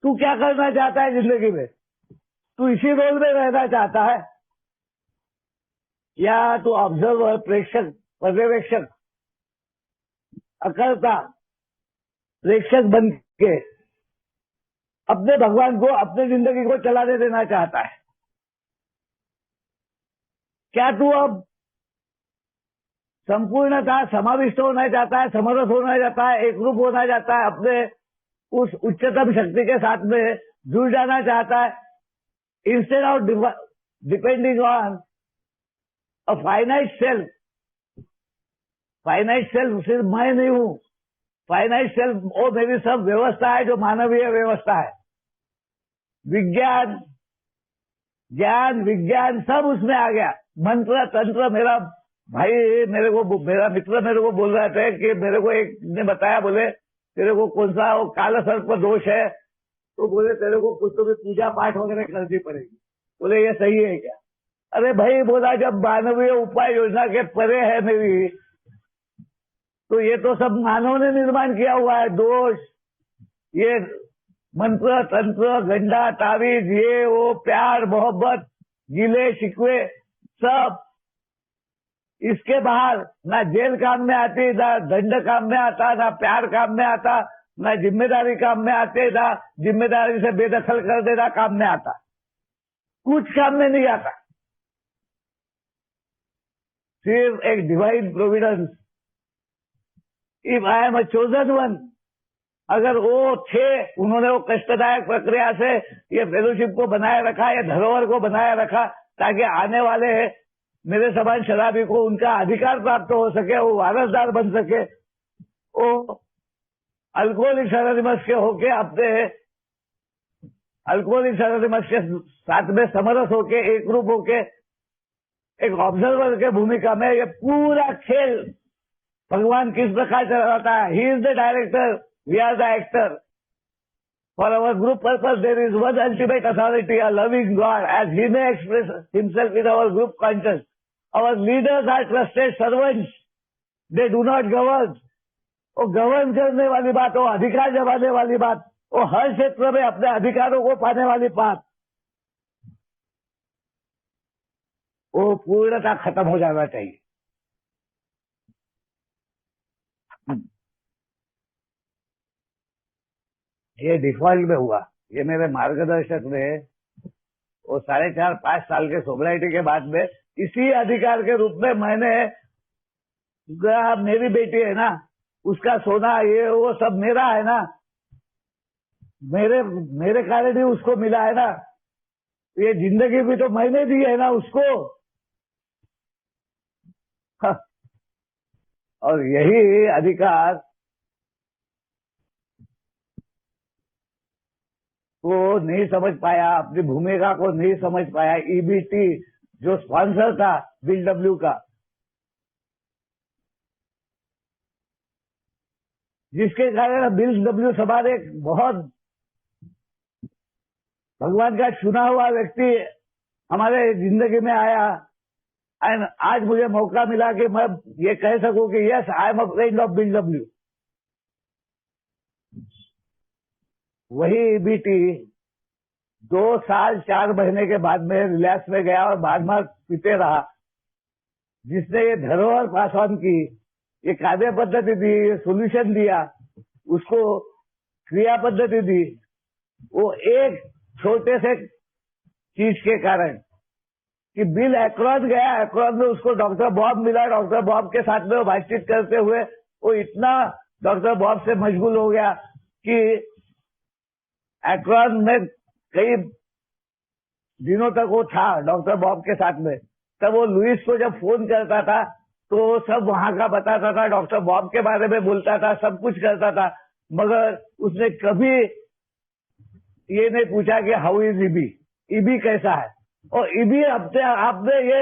तू क्या करना चाहता है जिंदगी में, तू इसी रोल में रहना चाहता है या तू ऑब्जर्वर, प्रेक्षक, पर्यवेक्षक, अकर्ता, प्रेक्षक बन के अपने भगवान को, अपनी जिंदगी को चलाने देना चाहता है। क्या तू अब संपूर्णतः समाविष्ट होना चाहता है, समरस होना चाहता है, एकरूप होना चाहता है, अपने उस उच्चतम शक्ति के साथ में जुड़ जाना चाहता है, instead of depending on a finite self. Finite self सिर्फ मैं नहीं हूं, फाइनाइट सेल्फ वो मेरी सब व्यवस्था है जो मानवीय व्यवस्था है। विज्ञान, ज्ञान, विज्ञान सब उसमें आ गया। मंत्र, तंत्र, मेरा भाई मेरा मित्र मेरे को बोल रहे थे कि मेरे को एक ने बताया, बोले तेरे को कौन सा वो काला सर्प दोष है, तो बोले तेरे को कुछ तो भी पूजा पाठ वगैरह करनी पड़ेगी। बोले ये सही है क्या? अरे भाई बोला जब मानवीय उपाय योजना के परे है मेरी, तो ये तो सब मानव ने निर्माण किया हुआ है दोष। ये मंत्र, तंत्र, गंडा, तावीज, ये वो, प्यार, मोहब्बत, गिले शिकवे सब इसके बाहर ना जेल काम में आती, ना दंड काम में आता, ना प्यार काम में आता, ना जिम्मेदारी काम में आते, ना जिम्मेदारी से बेदखल कर देना काम में आता, कुछ काम में नहीं आता। सिर्फ एक divine Providence. If I am a chosen one, अगर वो थे, उन्होंने वो कष्टदायक प्रक्रिया से ये फेलोशिप को बनाए रखा, ये धरोहर को बनाए रखा, ताकि आने वाले मेरे समान शराबी को उनका अधिकार प्राप्त हो सके, वो वारसदार बन सके, वो अल्कोहलिक एनोनिमस के होके अपने अल्कोहलिक एनोनिमस के साथ में समरस होके, एक रूप होके, एक ऑब्जर्वर के भूमिका में ये पूरा खेल भगवान किस प्रकार चलाता है। He is the director, we are the actor. For our group purpose there is one ultimate authority, a loving god, as he may express himself in our group conscious. Our leaders are trusted servants. They do not govern. वो govern करने वाली बात, वो अधिकार जमाने वाली बात, वो हर क्षेत्र में अपने अधिकारों को पाने वाली बात, वो पूर्णतः खत्म हो जाना चाहिए। ये डिफॉल्ट में हुआ। ये मेरे मार्गदर्शक ने वो 4.5-5 साल के सोबराइटी के बाद में इसी अधिकार के रूप में मैंने, मेरी बेटी है ना, उसका सोना ये वो सब मेरा है ना, मेरे कारण ही उसको मिला है ना, ये जिंदगी भी तो मैंने दी है ना उसको। और यही अधिकार को नहीं समझ पाया, अपनी भूमिका को नहीं समझ पाया ईबीटी जो स्पॉन्सर था बिल डब्ल्यू का, जिसके कारण बिल डब्ल्यू सभा ने बहुत भगवान का चुना हुआ व्यक्ति हमारे जिंदगी में आया। एंड आज मुझे मौका मिला कि मैं ये कह सकूं कि yes, I am a friend of bill W. वही ईबीटी 2 साल 4 महीने के बाद में रिलैक्स में गया और बाद में पीते रहा। जिसने ये धरोहर पास ऑन की, ये कार्य पद्धति दी, ये सोल्यूशन दिया, उसको क्रिया पद्धति दी, वो एक छोटे से चीज के कारण कि बिल एक्रोन गया, एक्रोन में उसको डॉक्टर बॉब मिला, डॉक्टर बॉब के साथ में वो बातचीत करते हुए वो इतना डॉक्टर बॉब से मशगूल हो गया कि एक्रोन में कई दिनों तक वो था डॉक्टर बॉब के साथ में, तब वो लुइस को जब फोन करता था तो सब वहां का बताता था, डॉक्टर बॉब के बारे में बोलता था, सब कुछ करता था, मगर उसने कभी ये नहीं पूछा कि हाउ इज ईबी, ईबी कैसा है। और ईबी अपने आप में ये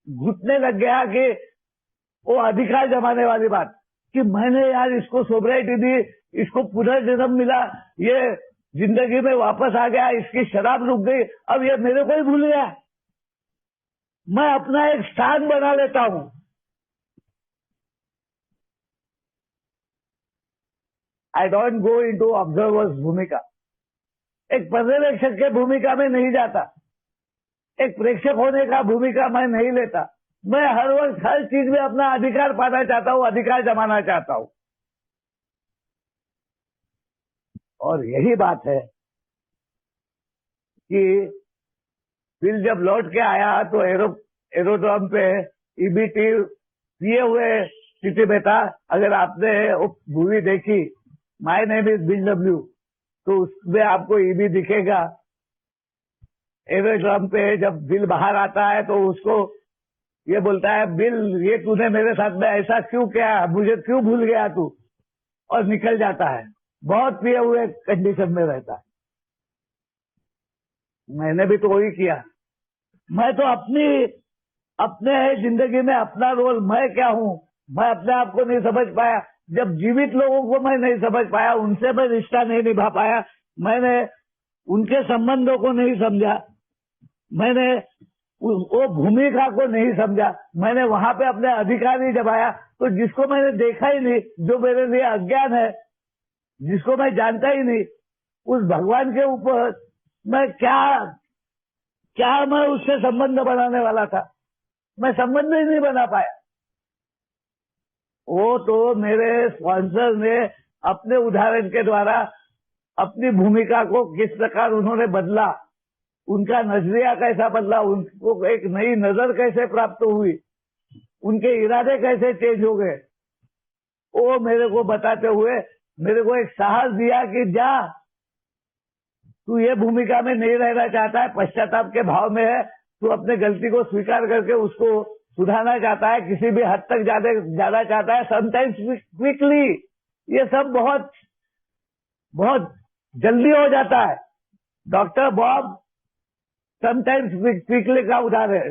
घुटने लग गया कि वो अधिकार जमाने वाली बात, कि मैंने यार इसको सोब्राइटी दी, इसको पुनर्जन्म मिला, ये जिंदगी में वापस आ गया, इसकी शराब रुक गई, अब ये मेरे को ही भूल गया, मैं अपना एक स्थान बना लेता हूं। I don't go into observers भूमिका, एक पर्यवेक्षक के भूमिका में नहीं जाता, एक प्रेक्षक होने का भूमिका मैं नहीं लेता। मैं हर वक्त हर चीज में अपना अधिकार पाना चाहता हूं, अधिकार जमाना चाहता हूं। और यही बात है कि फिर जब लौट के आया तो एरोड्रम पे ईबीटी पिए हुए टीटी बेटा, अगर आपने वो मूवी देखी my name is bill W, तो उसमें आपको ईबी दिखेगा। एरोड्रम पे जब बिल बाहर आता है तो उसको ये बोलता है, बिल ये तूने मेरे साथ में ऐसा क्यों किया, मुझे क्यों भूल गया तू, और निकल जाता है, बहुत पिए हुए कंडीशन में रहता है। मैंने भी तो वही किया। मैं तो अपने जिंदगी में अपना रोल, मैं क्या हूं, मैं अपने आप को नहीं समझ पाया। जब जीवित लोगों को मैं नहीं समझ पाया, उनसे मैं रिश्ता नहीं निभा पाया, मैंने उनके संबंधों को नहीं समझा, मैंने वो भूमिका को नहीं समझा, मैंने वहां पे अपने अधिकार ही जमाया, तो जिसको मैंने देखा ही नहीं, जो मेरे लिए अज्ञान है, जिसको मैं जानता ही नहीं, उस भगवान के ऊपर मैं क्या मैं उससे संबंध बनाने वाला था, मैं संबंध ही नहीं बना पाया। वो तो मेरे स्पॉन्सर ने अपने उदाहरण के द्वारा अपनी भूमिका को किस प्रकार उन्होंने बदला, उनका नजरिया कैसा बदला, उनको एक नई नजर कैसे प्राप्त हुई, उनके इरादे कैसे चेंज हो गए, वो मेरे को बताते हुए मेरे को एक साहस दिया कि जा, तू ये भूमिका में नहीं रहना चाहता है, पश्चाताप के भाव में है, तू अपने गलती को स्वीकार करके उसको सुधारना चाहता है, किसी भी हद तक जाना चाहता है, समटाइम्स क्विकली, ये सब बहुत बहुत जल्दी हो जाता है। डॉक्टर बॉब समटाइम्स क्विकली का उदाहरण है,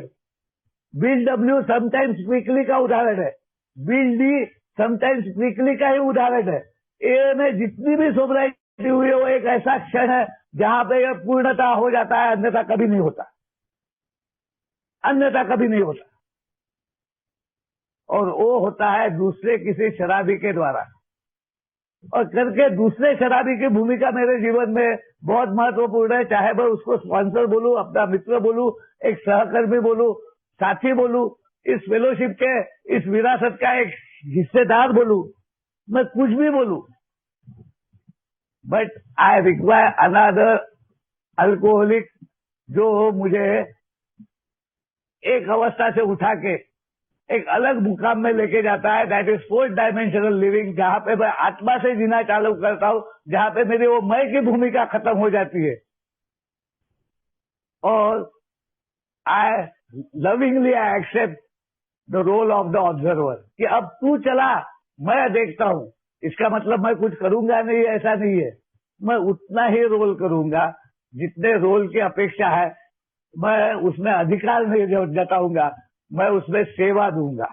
बिल डब्ल्यू समटाइम्स क्विकली का उदाहरण है, बिल डी समटाइम्स क्विकली का ही उदाहरण है। ए में जितनी भी सोबराइटी हुई है वो एक ऐसा क्षण है जहां पे यह पूर्णता हो जाता है, अन्यथा कभी नहीं होता, अन्यथा कभी नहीं होता। और वो होता है दूसरे किसी शराबी के द्वारा, और करके दूसरे शराबी की भूमिका मेरे जीवन में बहुत महत्वपूर्ण है, चाहे मैं उसको स्पॉन्सर बोलूं, अपना मित्र बोलूं, एक सहकर्मी बोलूं, साथी बोलूं, इस फेलोशिप के, इस विरासत का एक हिस्सेदार बोलूं, मैं कुछ भी बोलूं, but I require another alcoholic जो मुझे एक अवस्था से उठा के एक अलग मुकाम में लेके जाता है, that is fourth dimensional living, जहां पे मैं आत्मा से जीना चालू करता हूं, जहां पे मेरी वो मैं की भूमिका खत्म हो जाती है, और I lovingly I accept the role of the observer, कि अब तू चला, मैं देखता हूं। इसका मतलब मैं कुछ करूंगा नहीं, ऐसा नहीं है, मैं उतना ही रोल करूंगा जितने रोल की अपेक्षा है, मैं उसमें अधिकार नहीं जताऊंगा, मैं उसमें सेवा दूंगा।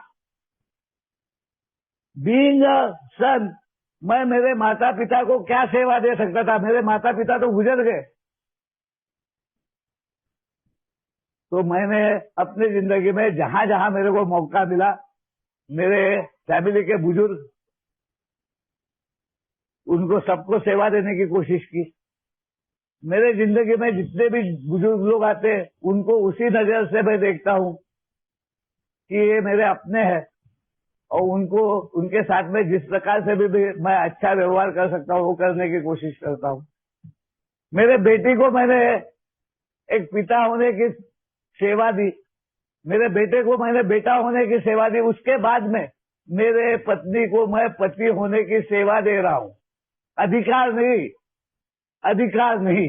बीइंग अ सन, मैं मेरे माता पिता को क्या सेवा दे सकता था, मेरे माता पिता तो गुजर गए, तो मैंने अपनी जिंदगी में जहां जहां मेरे को मौका मिला, मेरे फैमिली के बुजुर्ग, उनको सबको सेवा देने की कोशिश की। मेरे जिंदगी में जितने भी बुजुर्ग लोग आते हैं, उनको उसी नजर से मैं देखता हूं कि ये मेरे अपने हैं, और उनको उनके साथ में जिस प्रकार से भी मैं अच्छा व्यवहार कर सकता हूं वो करने की कोशिश करता हूं। मेरे बेटी को मैंने एक पिता होने की सेवा दी, मेरे बेटे को मैंने बेटा होने की सेवा दी, उसके बाद में मेरे पत्नी को मैं पति होने की सेवा दे रहा हूं। अधिकार नहीं, अधिकार नहीं।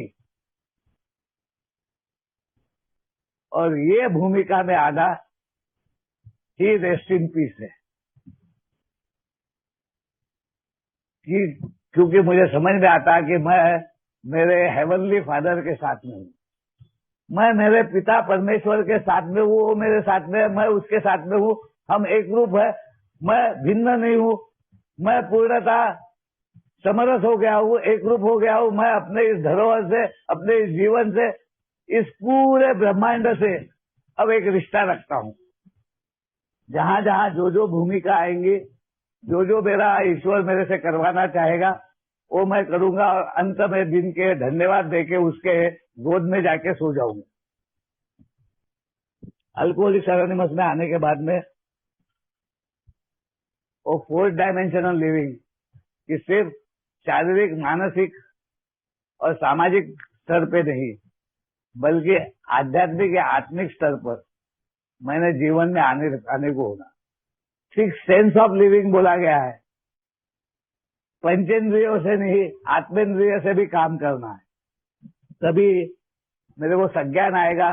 और ये भूमिका में आना ही रेस्ट इन पीस है। क्योंकि मुझे समझ में आता है कि मैं मेरे हेवनली फादर के साथ में हूँ, मैं मेरे पिता परमेश्वर के साथ में हूँ, वो मेरे साथ में है, मैं उसके साथ में हूँ, हम एक रूप है, मैं भिन्न नहीं हूँ, मैं पूर्णतः समरस हो गया हूँ, एक रूप हो गया हूँ। मैं अपने इस धरोहर से, अपने इस जीवन से, इस पूरे ब्रह्मांड से अब एक रिश्ता रखता हूँ। जहां जहां जो जो भूमिका आएंगी, जो जो मेरा ईश्वर मेरे से करवाना चाहेगा, वो मैं करूंगा और अंत में दिन के धन्यवाद देके उसके गोद में जाके सो जाऊंगा। अल्कोहलिक्स एनोनिमस में आने के बाद में वो 4 डायमेंशनल लिविंग कि सिर्फ शारीरिक, मानसिक और सामाजिक स्तर पे नहीं, बल्कि आध्यात्मिक या आत्मिक स्तर पर मैंने जीवन में आने को होगा। 6 सेंस ऑफ लिविंग बोला गया है। पंचेंद्रियों से नहीं, आत्मेंद्रिय से भी काम करना है, तभी मेरे को संज्ञान आएगा।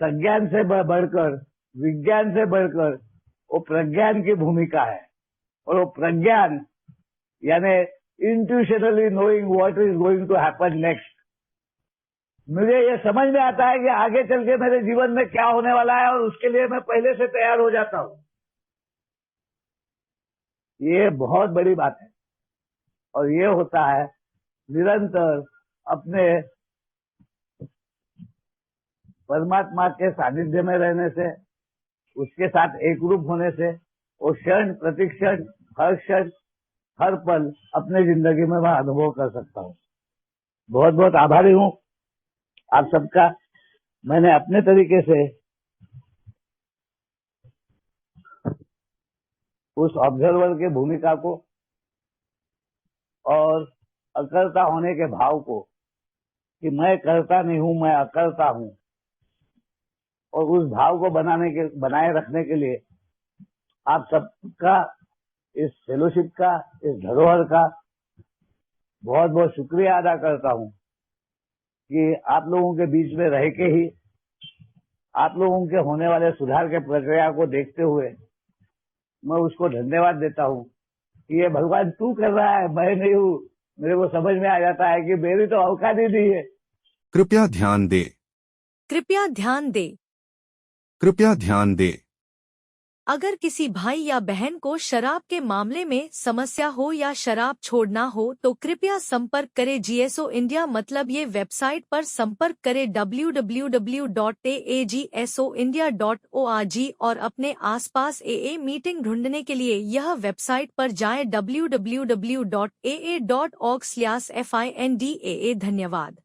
संज्ञान से बढ़कर, विज्ञान से बढ़कर वो प्रज्ञान की भूमिका है, और वो प्रज्ञान यानी intuitionally knowing what is going to happen next. मुझे ये समझ में आता है कि आगे चल के मेरे जीवन में क्या होने वाला है, और उसके लिए मैं पहले से तैयार हो जाता हूँ। ये बहुत बड़ी बात है, और ये होता है निरंतर अपने परमात्मा के सानिध्य में रहने से, उसके साथ एक रूप होने से, वो क्षण प्रतिक्षण, हर क्षण, हर पल अपने जिंदगी में मैं अनुभव कर सकता हूँ। बहुत बहुत आभारी हूँ आप सबका। मैंने अपने तरीके से उस ऑब्जर्वर के भूमिका को और अकर्ता होने के भाव को, कि मैं करता नहीं हूं, मैं अकर्ता हूं, और उस भाव को बनाए रखने के लिए आप सबका, इस फेलोशिप का, इस धरोहर का बहुत बहुत शुक्रिया अदा करता हूं कि आप लोगों के बीच में रह के ही, आप लोगों के होने वाले सुधार के प्रक्रिया को देखते हुए मैं उसको धन्यवाद देता हूं कि ये भगवान तू कर रहा है, मैं नहीं हूं। मेरे को समझ में आ जाता है कि मेरी तो औकात ही नहीं है। कृपया ध्यान दे। कृपया ध्यान दे। कृपया ध्यान दे। अगर किसी भाई या बहन को शराब के मामले में समस्या हो या शराब छोड़ना हो तो कृपया संपर्क करें GSO इंडिया, मतलब ये वेबसाइट पर संपर्क करें www.aagsoindia.org, और अपने आसपास AA मीटिंग ढूंढने के लिए यह वेबसाइट पर जाएं www.aa.org/findaa। धन्यवाद।